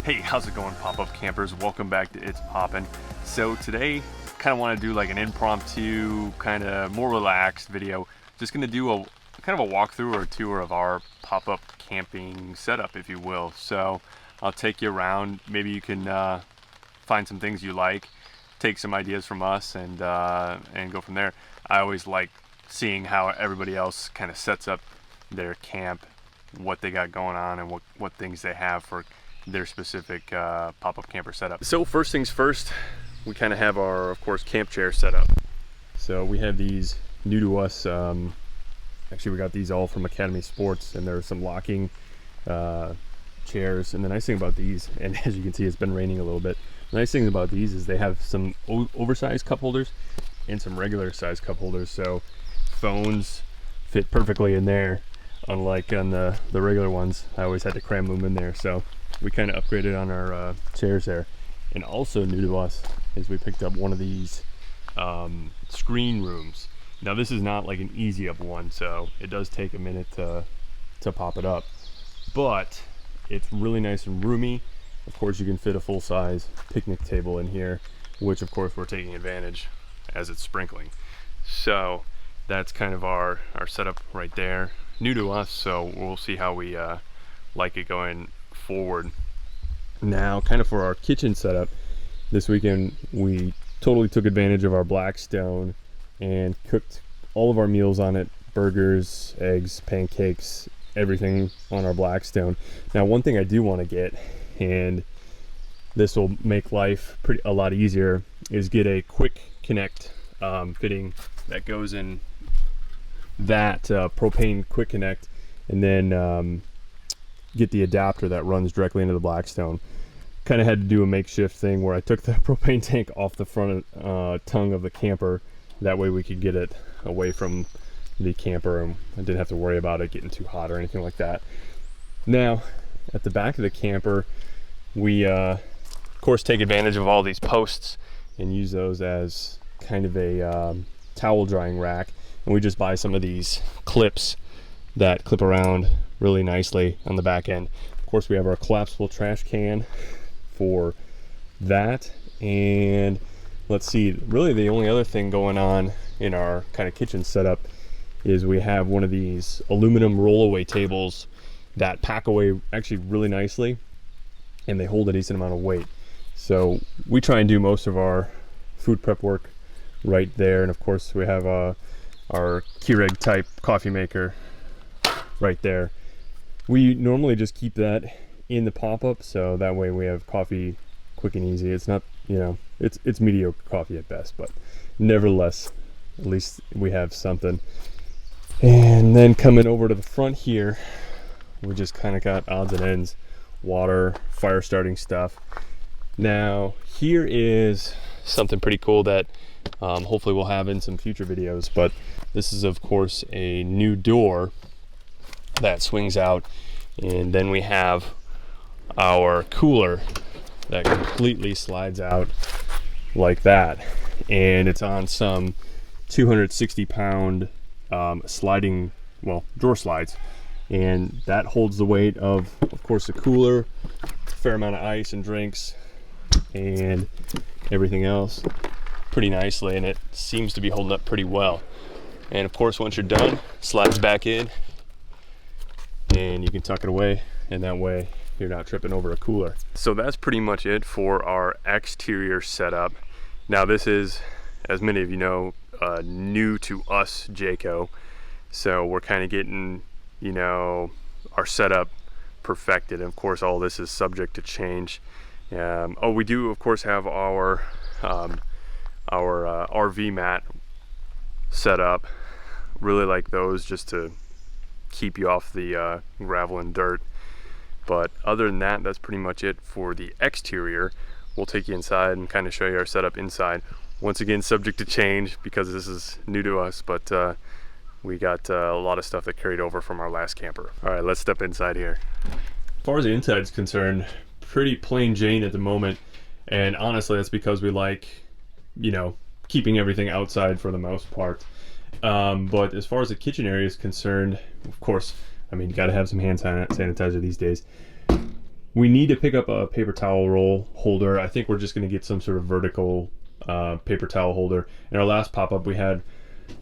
Hey, how's it going, pop-up campers? Welcome back to It's Poppin'. So today, kind of want to do like an impromptu, kind of more relaxed video. Just going to do a kind of a walkthrough or a tour of our pop-up camping setup, if you will. So I'll take you around. Maybe you can find some things you like, take some ideas from us, and go from there. I always like seeing how everybody else kind of sets up their camp, what they got going on, and what things they have for their specific pop-up camper setup. So first things first, we kind of have our, of course, camp chair set up. So we have these new to us. Actually, we got these all from Academy Sports, and there's some locking chairs. And the nice thing about these, and as you can see, it's been raining a little bit. The nice thing about these is they have some oversized cup holders and some regular size cup holders. So phones fit perfectly in there. Unlike on the regular ones, I always had to cram them in there. So we kind of upgraded on our chairs there. And also new to us is we picked up one of these screen rooms. Now this is not like an easy up one, so it does take a minute to pop it up, but it's really nice and roomy. Of course, you can fit a full-size picnic table in here, which of course we're taking advantage as it's sprinkling. So that's kind of our setup right there. New to us, so we'll see how we like it going forward. Now, kind of for our kitchen setup, this weekend we totally took advantage of our Blackstone and cooked all of our meals on it: burgers, eggs, pancakes, everything on our Blackstone. Now, one thing I do want to get, and this will make life a lot easier, is get a quick connect fitting that goes in that propane quick connect, and then get the adapter that runs directly into the Blackstone. Kind of had to do a makeshift thing where I took the propane tank off the front tongue of the camper. That way we could get it away from the camper, and I didn't have to worry about it getting too hot or anything like that. Now, at the back of the camper, we of course take advantage of all these posts and use those as kind of a towel drying rack. And we just buy some of these clips that clip around really nicely on the back end. Of course, we have our collapsible trash can for that. And let's see, really the only other thing going on in our kind of kitchen setup is we have one of these aluminum rollaway tables that pack away actually really nicely, and they hold a decent amount of weight. So we try and do most of our food prep work right there. And of course, we have our Keurig type coffee maker right there. We normally just keep that in the pop-up, so that way we have coffee quick and easy. It's not, it's mediocre coffee at best, but nevertheless, at least we have something. And then coming over to the front here, we just kind of got odds and ends, water, fire starting stuff. Now here is something pretty cool that hopefully we'll have in some future videos, but this is of course a new door that swings out, and then we have our cooler that completely slides out like that, and it's on some 260-pound sliding, drawer slides, and that holds the weight of course the cooler, a fair amount of ice and drinks and everything else pretty nicely, and it seems to be holding up pretty well. And of course, once you're done, slides back in and you can tuck it away, and that way you're not tripping over a cooler. So that's pretty much it for our exterior setup. Now this is, as many of you know, new to us, Jayco. So we're kind of getting, our setup perfected. And of course, all this is subject to change. We do of course have our RV mat set up. Really like those, just to keep you off the gravel and dirt. But other than that, that's pretty much it for the exterior. we'll take you inside and kind of show you our setup inside. Once again, subject to change because this is new to us, but we got a lot of stuff that carried over from our last camper. All right, let's step inside here. As far as the inside is concerned, pretty plain Jane at the moment, and honestly that's because we like, you know, keeping everything outside for the most part. But as far as the kitchen area is concerned, of course, I mean, you gotta have some hand sanitizer these days. We need to pick up a paper towel roll holder. I think we're just gonna get some sort of vertical paper towel holder. In our last pop-up, we had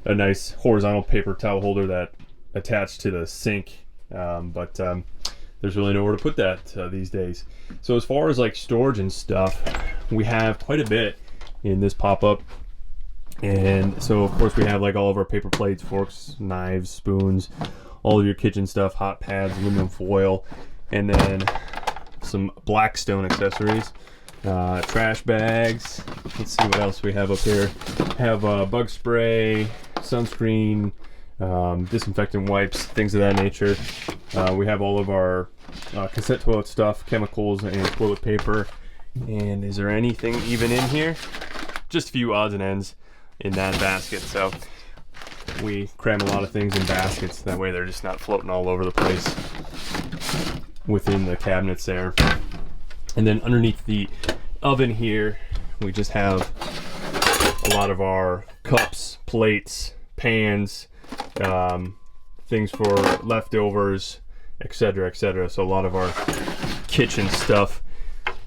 a nice horizontal paper towel holder that attached to the sink, but there's really nowhere to put that these days. So as far as like storage and stuff, we have quite a bit in this pop-up. And so of course we have like all of our paper plates, forks, knives, spoons, all of your kitchen stuff, hot pads, aluminum foil, and then some Blackstone accessories, trash bags. Let's see what else we have up here. Have bug spray, sunscreen, disinfectant wipes, things of that nature. We have all of our cassette toilet stuff, chemicals, and toilet paper. And is there anything even in here? Just a few odds and ends in that basket. So we cram a lot of things in baskets, that way they're just not floating all over the place within the cabinets there. And then underneath the oven here, we just have a lot of our cups, plates, pans, things for leftovers, etc., etc. So a lot of our kitchen stuff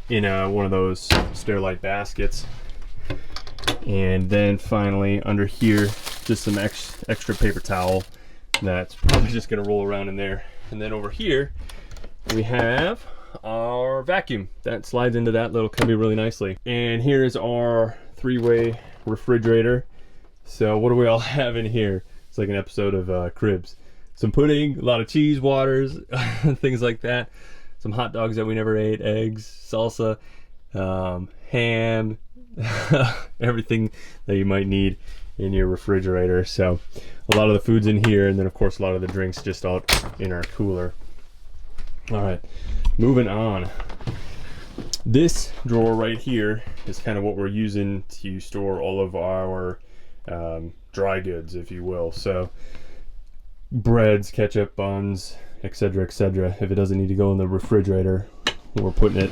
in one of those Sterilite baskets. And then finally under here, just some extra paper towel that's probably just gonna roll around in there. And then over here we have our vacuum that slides into that little cubby really nicely. And here's our 3-way refrigerator. So what do we all have in here? It's like an episode of Cribs. Some pudding, a lot of cheese waters, things like that. Some hot dogs that we never ate, eggs, salsa, ham, everything that you might need in your refrigerator. So a lot of the food's in here, and then of course a lot of the drinks just out in our cooler. All right, moving on. This drawer right here is kind of what we're using to store all of our dry goods, if you will. So breads, ketchup, buns, etc., etc. If it doesn't need to go in the refrigerator, we're putting it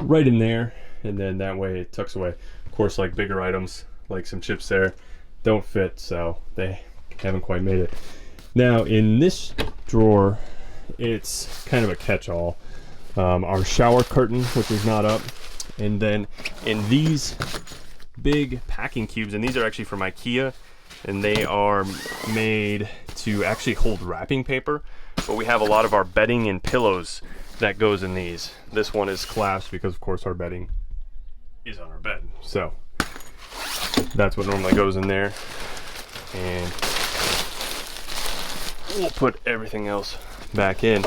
right in there, and then that way it tucks away. Of course, like bigger items, like some chips there, don't fit, so they haven't quite made it. Now in this drawer, it's kind of a catch-all. Our shower curtain, which is not up, and then in these big packing cubes, and these are actually from IKEA, and they are made to actually hold wrapping paper, but we have a lot of our bedding and pillows that goes in these. This one is collapsed because of course our bedding is on our bed, so that's what normally goes in there. And we'll put everything else back in,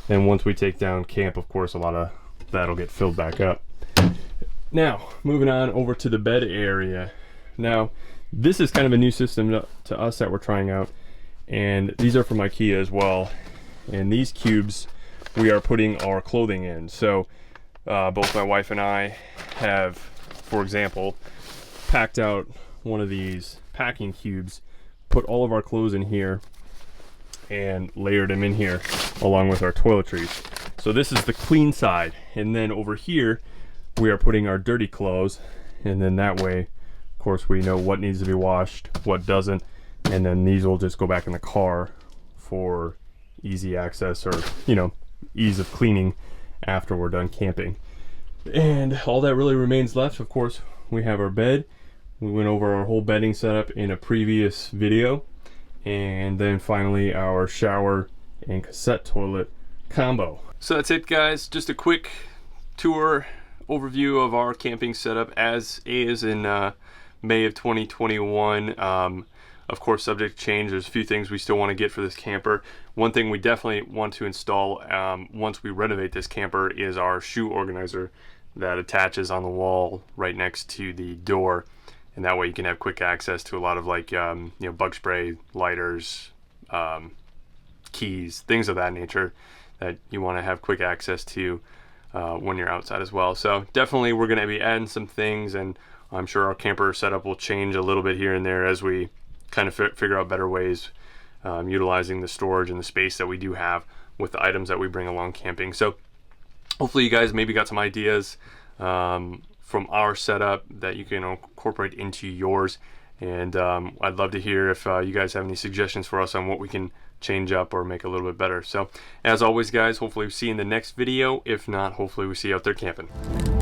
and once we take down camp, of course a lot of that'll get filled back up. Now moving on over to the bed area. Now this is kind of a new system to us that we're trying out, and these are from IKEA as well. And these cubes we are putting our clothing in. So both my wife and I have, for example, packed out one of these packing cubes, put all of our clothes in here, and layered them in here along with our toiletries. So this is the clean side, and then over here we are putting our dirty clothes, and then that way of course we know what needs to be washed, what doesn't, and then these will just go back in the car for easy access, or you know, ease of cleaning after we're done camping. And all that really remains left, of course, we have our bed. We went over our whole bedding setup in a previous video. And then finally our shower and cassette toilet combo. So that's it, guys. Just a quick tour overview of our camping setup as is in May of 2021. Of course, subject to change. There's a few things we still want to get for this camper. One thing we definitely want to install once we renovate this camper is our shoe organizer that attaches on the wall right next to the door, and that way you can have quick access to a lot of like you know, bug spray, lighters, keys, things of that nature that you want to have quick access to when you're outside as well. So definitely we're going to be adding some things, and I'm sure our camper setup will change a little bit here and there as we kind of figure out better ways utilizing the storage and the space that we do have with the items that we bring along camping. So hopefully you guys maybe got some ideas from our setup that you can incorporate into yours. And I'd love to hear if you guys have any suggestions for us on what we can change up or make a little bit better. So as always, guys, hopefully we see you in the next video. If not, hopefully we see you out there camping.